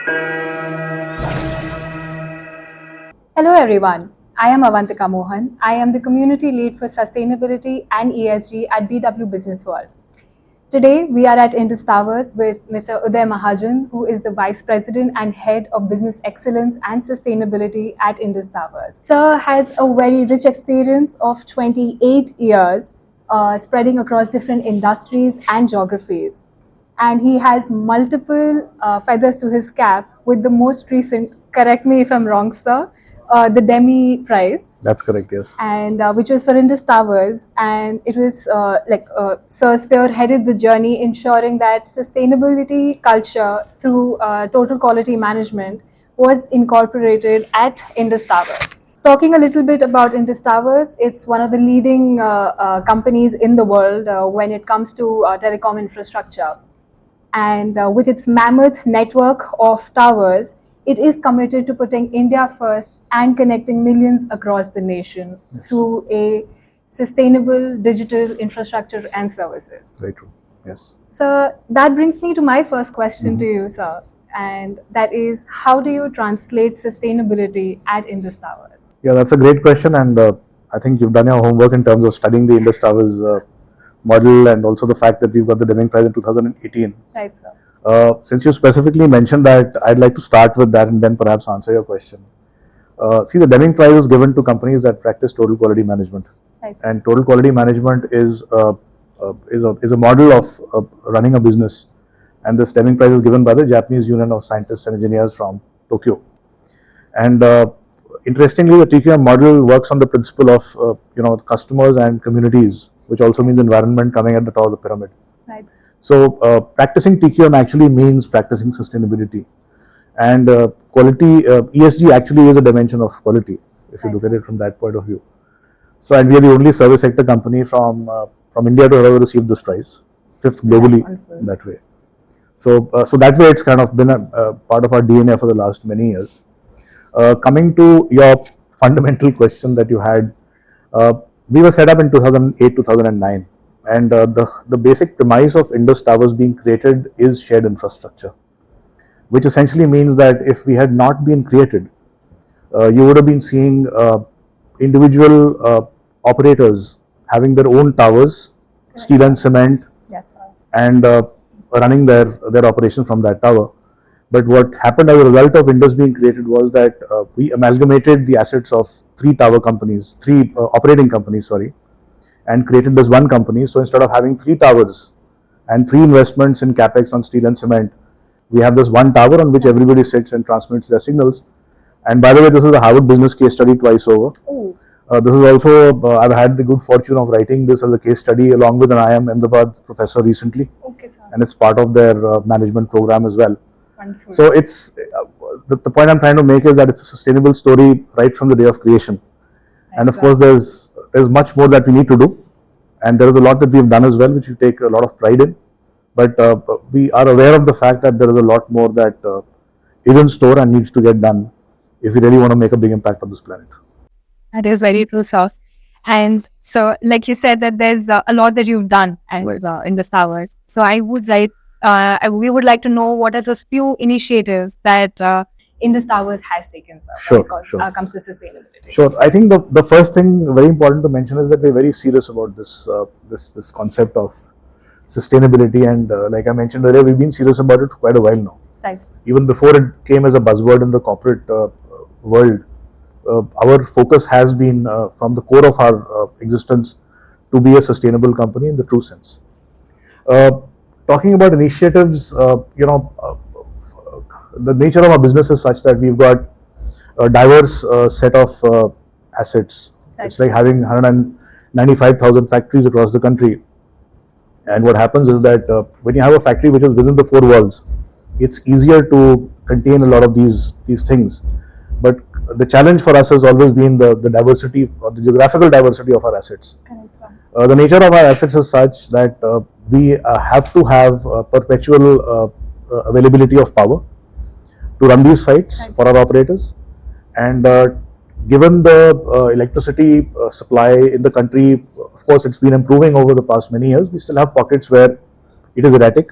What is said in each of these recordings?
Hello everyone, I am Avantika Mohan. I am the Community Lead for Sustainability and ESG at BW Business World. Today we are at Indus Towers with Mr. Uday Mahajan, who is the Vice President and Head of Business Excellence and Sustainability at Indus Towers. Sir has a very rich experience of 28 years spreading across different industries and geographies. And he has multiple feathers to his cap with the most recent, correct me if I'm wrong, sir, the Deming Prize. That's correct, yes. And which was for Indus Towers, and it was Sir spearheaded the journey, ensuring that sustainability culture through total quality management was incorporated at Indus Towers. Talking a little bit about Indus Towers, it's one of the leading companies in the world when it comes to telecom infrastructure. And with its mammoth network of towers, it is committed to putting India first and connecting millions across the nation through a sustainable digital infrastructure and services. Very true, yes. So that brings me to my first question to you, sir, and that is, how do you translate sustainability at Indus Towers? Yeah, that's a great question, and I think you've done your homework in terms of studying the Indus Towers model, and also the fact that we've got the Deming Prize in 2018. Right, sir. Since you specifically mentioned that, I'd like to start with that and then perhaps answer your question. See, the Deming Prize is given to companies that practice total quality management. Right. And total quality management is a model of running a business. And this Deming Prize is given by the Japanese Union of Scientists and Engineers from Tokyo. And interestingly, the TQM model works on the principle of customers and communities, which also means environment coming at the top of the pyramid. Right. So practicing TQM actually means practicing sustainability, and quality ESG actually is a dimension of quality if you look at it from that point of view. So, and we are the only service sector company from India to have received this prize, 5th globally in that way. So so that way it's kind of been a part of our DNA for the last many years. Coming to your fundamental question that you had, we were set up in 2008-2009. And the basic premise of Indus Towers being created is shared infrastructure, which essentially means that if we had not been created, you would have been seeing individual operators having their own towers, steel and cement, yes, and running their operation from that tower. But what happened as a result of Indus being created was that we amalgamated the assets of three operating companies, and created this one company. So instead of having 3 towers and 3 investments in capex on steel and cement, we have this one tower on which everybody sits and transmits their signals. And by the way, this is a Harvard business case study twice over. This is also, I've had the good fortune of writing this as a case study along with an IIM Ahmedabad professor recently. Okay, sir. And it's part of their management program as well. Wonderful. So it's the point I'm trying to make is that it's a sustainable story right from the day of creation. And of course, there's much more that we need to do, and there is a lot that we've done as well, which we take a lot of pride in. But we are aware of the fact that there is a lot more that is in store and needs to get done if we really want to make a big impact on this planet. That is very true, sir. And so, like you said, that there's a lot that you've done in Indus Towers. So we would like to know what are those few initiatives that Indus Towers has taken, sir, Sure, when it comes to sustainability. Sure. I think the first thing very important to mention is that we're very serious about this concept of sustainability, and like I mentioned earlier, we've been serious about it for quite a while now. Right. Even before it came as a buzzword in the corporate world, our focus has been from the core of our existence to be a sustainable company in the true sense. Talking about initiatives, the nature of our business is such that we've got a diverse set of assets. Right. It's like having 195,000 factories across the country. And what happens is that when you have a factory which is within the 4 walls, it's easier to contain a lot of these things. But the challenge for us has always been the diversity or the geographical diversity of our assets. The nature of our assets is such that we have to have perpetual availability of power to run these sites for our operators, and given the electricity supply in the country, of course it's been improving over the past many years. We still have pockets where it is erratic,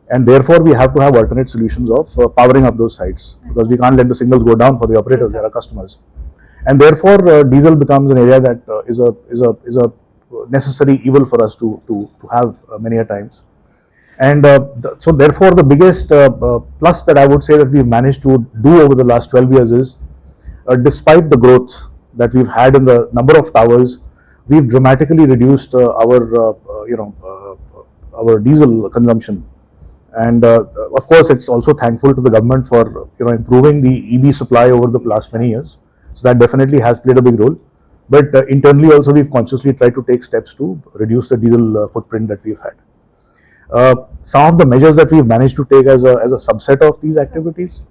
and therefore we have to have alternate solutions of powering up those sites, because we can't let the signals go down for the operators. They are customers, and therefore diesel becomes an area that is a necessary evil for us to have many a times. And so therefore the biggest plus that I would say that we've managed to do over the last 12 years is, despite the growth that we've had in the number of towers, we've dramatically reduced our diesel consumption. And of course, it's also thankful to the government for improving the EV supply over the last many years. So that definitely has played a big role. But internally also, we've consciously tried to take steps to reduce the diesel footprint that we've had. Some of the measures that we've managed to take as a subset of these activities,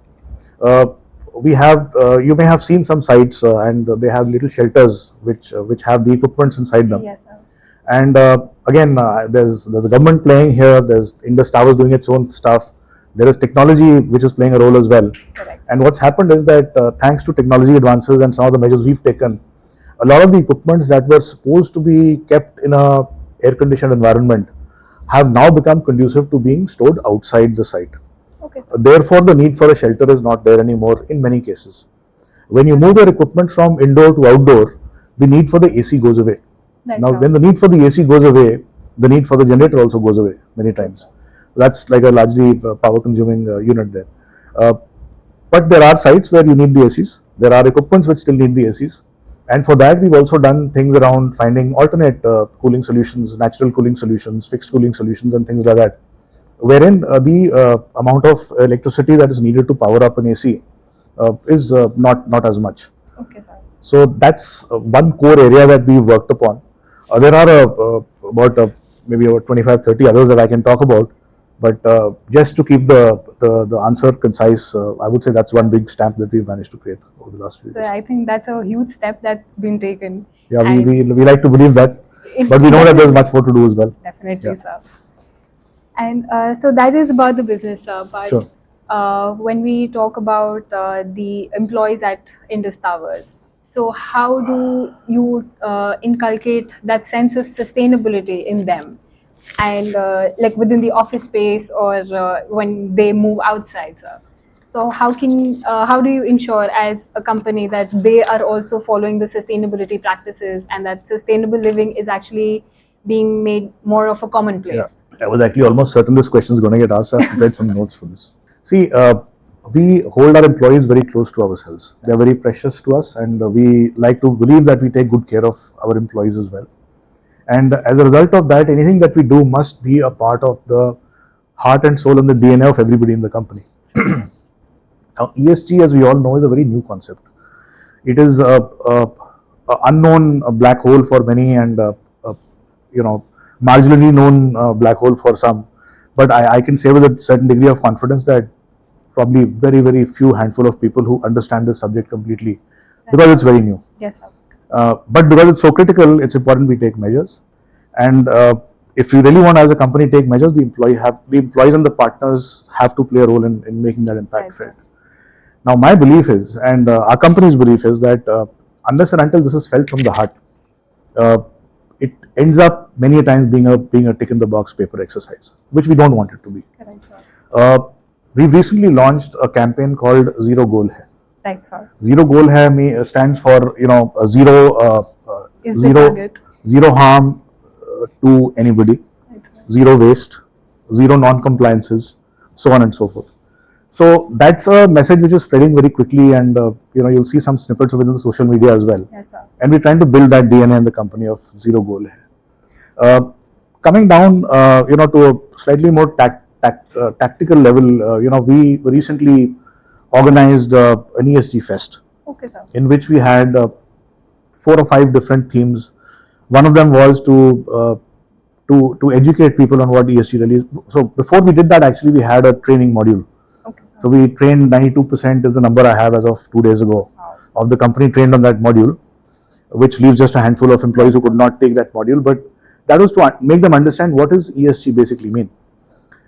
we have you may have seen some sites and they have little shelters which have the equipments inside them. Yes, sir. And again, there's a government playing here. There's Indus Towers doing its own stuff. There is technology which is playing a role as well. Correct. And what's happened is that thanks to technology advances and some of the measures we've taken, a lot of the equipments that were supposed to be kept in a air-conditioned environment have now become conducive to being stored outside the site. Okay. Therefore, the need for a shelter is not there anymore in many cases. When you move your equipment from indoor to outdoor, the need for the AC goes away. That's Now, how. when the need for the AC goes away, the need for the generator also goes away many times. That's like a largely power-consuming unit there. But there are sites where you need the ACs. There are equipments which still need the ACs. And for that, we've also done things around finding alternate cooling solutions, natural cooling solutions, fixed cooling solutions, and things like that, wherein the amount of electricity that is needed to power up an AC is not as much. Okay, sir. So that's one core area that we've worked upon. There are about maybe about 25, 30 others that I can talk about, but just to keep the answer concise, I would say that's one big stamp that we've managed to create over the last few So years. I think that's a huge step that's been taken. Yeah, And we like to believe that, it- but we know that there's much more to do as well. Definitely, Yeah. sir. And so that is about the business, sir. But Sure. when we talk about the employees at Indus Towers, so how do you inculcate that sense of sustainability in them, and like within the office space or when they move outside, sir? So how do you ensure as a company that they are also following the sustainability practices and that sustainable living is actually being made more of a commonplace? Yeah, I was actually almost certain this question is going to get asked. I've prepared some notes for this. See, we hold our employees very close to ourselves. They're very precious to us, and we like to believe that we take good care of our employees as well. And as a result of that, anything that we do must be a part of the heart and soul and the DNA of everybody in the company. Now, ESG, as we all know, is a very new concept. It is a unknown black hole for many, and marginally known black hole for some. But I can say with a certain degree of confidence that probably very, very few handful of people who understand this subject completely, because it's very new. Yes, sir. But because it's so critical, it's important we take measures. And if we really want, as a company, take measures, the employees and the partners have to play a role in making that impact Right. felt. Now, my belief is, and our company's belief is, that unless and until this is felt from the heart, it ends up many a times being a tick in the box paper exercise, which we don't want it to be. Correct, sir. We've recently launched a campaign called Zero Goal Hai. Right, sir. Zero Goal Hai stands for zero Is the zero target. zero harm to anybody, Right, sir. zero waste, zero non-compliances, so on and so forth. So that's a message which is spreading very quickly, and you'll see some snippets of it in the social media as well. Yes, sir. And we're trying to build that DNA in the company of Zero Goal Hai. Coming down, to a slightly more tactical level, we recently organized an ESG fest, Okay, sir. in which we had 4 or 5 different themes. One of them was to educate people on what ESG really is. So before we did that, actually, we had a training module. Okay, sir. So we trained 92% is the number I have as of 2 days ago Wow. of the company trained on that module, which leaves just a handful of employees who could not take that module. But that was to make them understand what does ESG basically mean.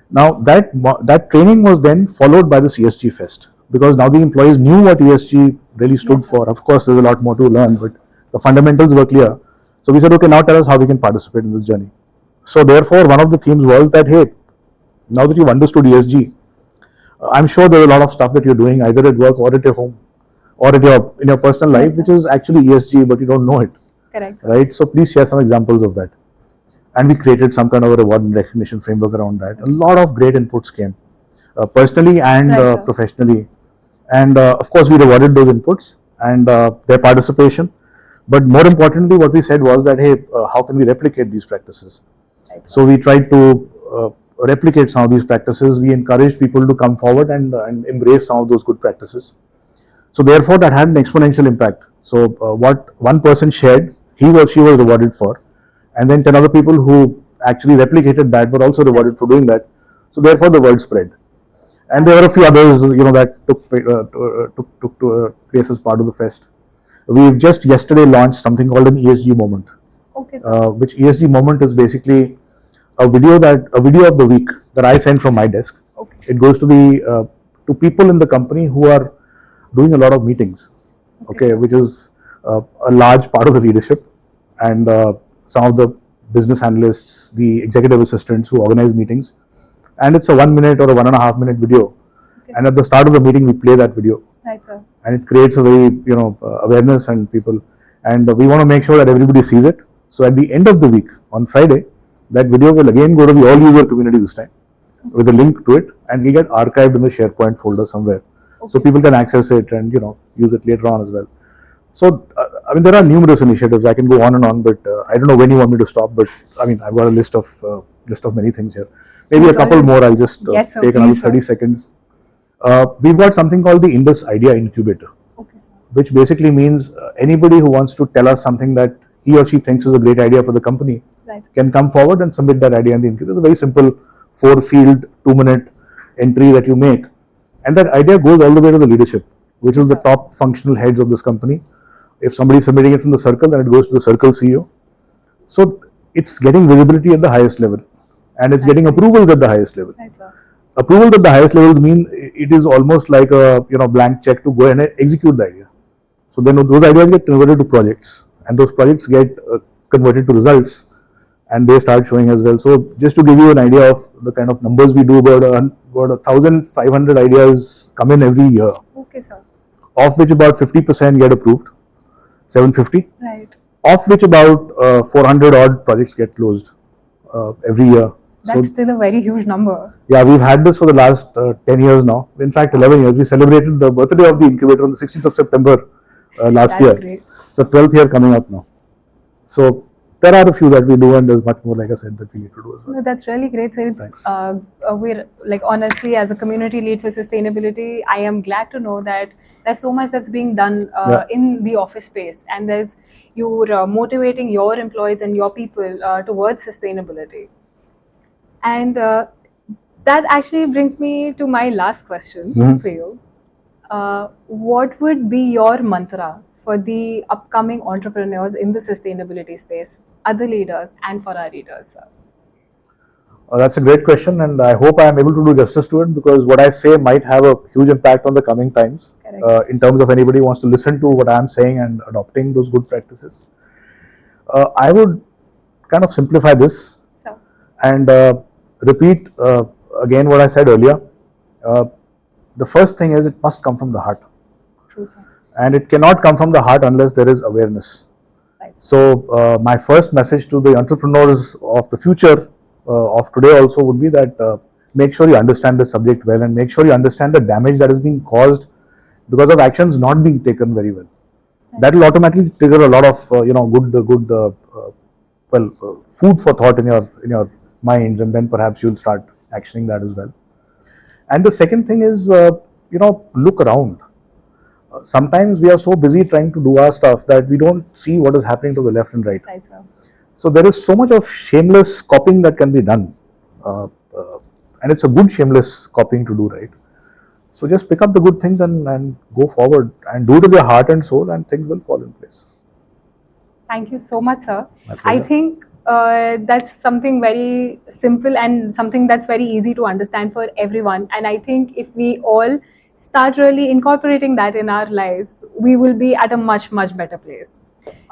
Now that training was then followed by this ESG fest, because now the employees knew what ESG really stood for. Of course, there's a lot more to learn, but the fundamentals were clear. So we said, okay, now tell us how we can participate in this journey. So therefore, one of the themes was that, hey, Now that you've understood ESG, I'm sure there's a lot of stuff that you're doing either at work or at your home or at your in your personal life, which is actually ESG, but you don't know it. Correct. Right? So please share some examples of that. And we created some kind of a reward and recognition framework around that. A lot of great inputs came, personally and professionally. And of course, we rewarded those inputs and their participation. But more importantly, what we said was that, hey, how can we replicate these practices? So we tried to replicate some of these practices. We encouraged people to come forward and embrace some of those good practices. So therefore, that had an exponential impact. So what one person shared, he or she was rewarded for, and then 10 other people who actually replicated that were also rewarded for doing that. So therefore, the word spread. And there were a few others, that took place as part of the fest. We've just yesterday launched something called an ESG moment. Okay. Which ESG moment is basically a video of the week that I send from my desk. Okay. It goes to the to people in the company who are doing a lot of meetings. Okay, which is a large part of the leadership and some of the business analysts, the executive assistants who organize meetings. And it's a 1 minute or a 1.5 minute video. Okay. And at the start of the meeting, we play that video. Right, sir. And it creates a very, awareness and people. And we want to make sure that everybody sees it. So at the end of the week, on Friday, that video will again go to the all user community this time with a link to it, and we get archived in the SharePoint folder somewhere. Okay. So people can access it and use it later on as well. So there are numerous initiatives. I can go on and on, but I don't know when you want me to stop. But I've got a list of many things here. Maybe a couple more. I'll just take another 30 seconds. We've got something called the Indus Idea Incubator, which basically means anybody who wants to tell us something that he or she thinks is a great idea for the company can come forward and submit that idea in the incubator. It's a very simple 4-field, 2-minute entry that you make. And that idea goes all the way to the leadership, which is the top functional heads of this company. If somebody is submitting it from the circle, then it goes to the circle CEO. So it's getting visibility at the highest level, and it's getting approvals at the highest level. Approvals at the highest levels mean it is almost like a blank check to go and execute the idea. So then those ideas get converted to projects, and those projects get converted to results, and they start showing as well. So just to give you an idea of the kind of numbers we do, about 1,500 ideas come in every year. Okay, sir. Of which about 50% get approved, 750. Right. Of which about 400 odd projects get closed every year. That's still a very huge number. Yeah, we've had this for the last 10 years now. In fact, 11 years. We celebrated the birthday of the incubator on the 16th of September last year. Great. It's the 12th year coming up now. So there are a few that we do, and there's much more, like I said, that we need to do as well. No, that's really great. So it's, we're honestly, as a community lead for sustainability, I am glad to know that there's so much that's being done in the office space, and you're motivating your employees and your people towards sustainability. And that actually brings me to my last question for you. What would be your mantra for the upcoming entrepreneurs in the sustainability space, other leaders, and for our readers, sir? That's a great question, and I hope I am able to do justice to it, because what I say might have a huge impact on the coming times in terms of anybody who wants to listen to what I am saying and adopting those good practices. I would kind of simplify this and repeat again what I said earlier. The first thing is, it must come from the heart. True, sir. And it cannot come from the heart unless there is awareness. Right. So my first message to the entrepreneurs of the future, of today also, would be that make sure you understand the subject well, and make sure you understand the damage that is being caused because of actions not being taken very well. Right. That will automatically trigger a lot of food for thought in your minds, and then perhaps you'll start actioning that as well. And the second thing is, look around. Sometimes we are so busy trying to do our stuff that we don't see what is happening to the left and right. Right, sir. So there is so much of shameless copying that can be done, and it's a good shameless copying to do, right? So just pick up the good things and go forward and do it with your heart and soul, and things will fall in place. Thank you so much, sir. I think that's something very simple and something that's very easy to understand for everyone. And I think if we all start really incorporating that in our lives, we will be at a much, much better place.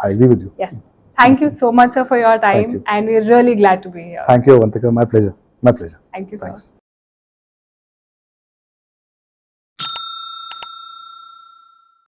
I agree with you. Yes. Thank you so much, sir, for your time. And we're really glad to be here. Thank you, Avantika. My pleasure. My pleasure. Thank you, sir. Thanks.